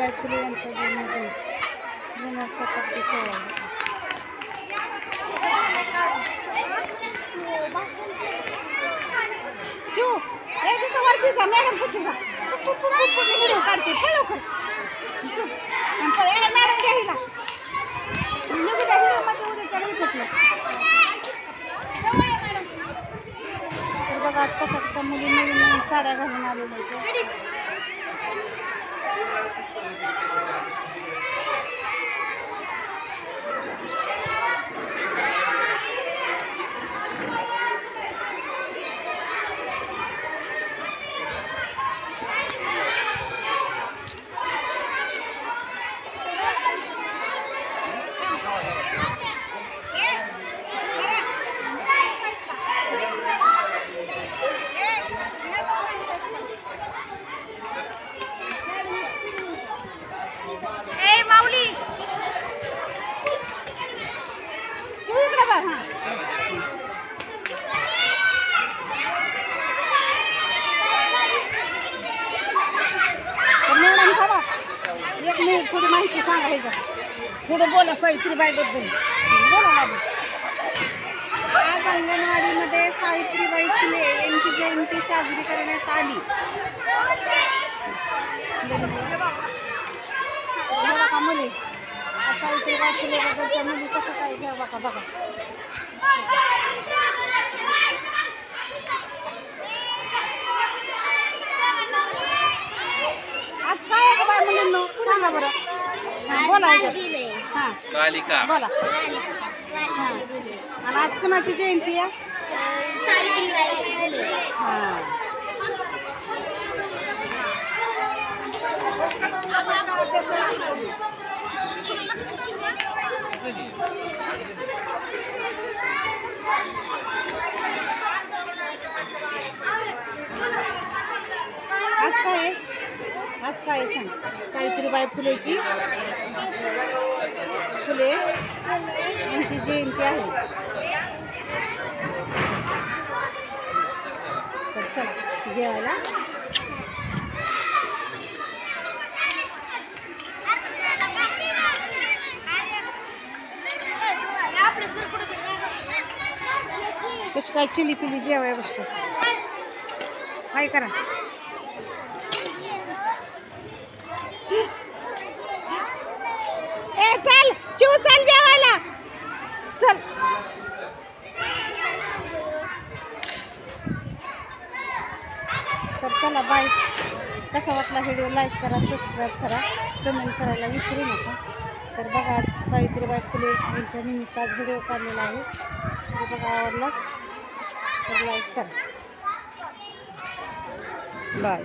सावित्रीबाई फुले यांच्या जन्मदिन मॅडम कशी काढते लवकर मॅडम घ्यायला तर बघा कशा कशा मुली नवीन नवीन साड्या घालून आलेल्या होत्या. एक मिनिट थोडी माहिती सांगायचं थोडं बोला सावित्रीबाईबद्दल बोला. आज अंगणवाडीमध्ये सावित्रीबाई फुले यांची जयंती साजरी करण्यात आली. बघा मुली सावित्रीबाई फुलेबद्दलच्या मुली कसं काय घ्या बघा बघा. आज काय आहे बाय मुलींनो सांगा बरं बोलायचं. हां बालिका बोला. हां आणि आज कुणाची जयंती आहे? हां आज काय सांग. सावित्रीबाई फुलेची फुले यांची जयंती आहे. तर चला जेवायला. कशी काय चिली पिली जेवाय बसतो काय करा. ए चल चिव चल जेवायला चल. तर चला बाय. कसा वाटला व्हिडिओ लाईक करा, सबस्क्राईब करा, कमेंट करायला विसरू नका. तर बघा आज सावित्रीबाई फुले यांच्या निमित्त आज व्हिडिओ काढलेला आहे. तर बघा आवडलाच तर लाईक करा. बाय.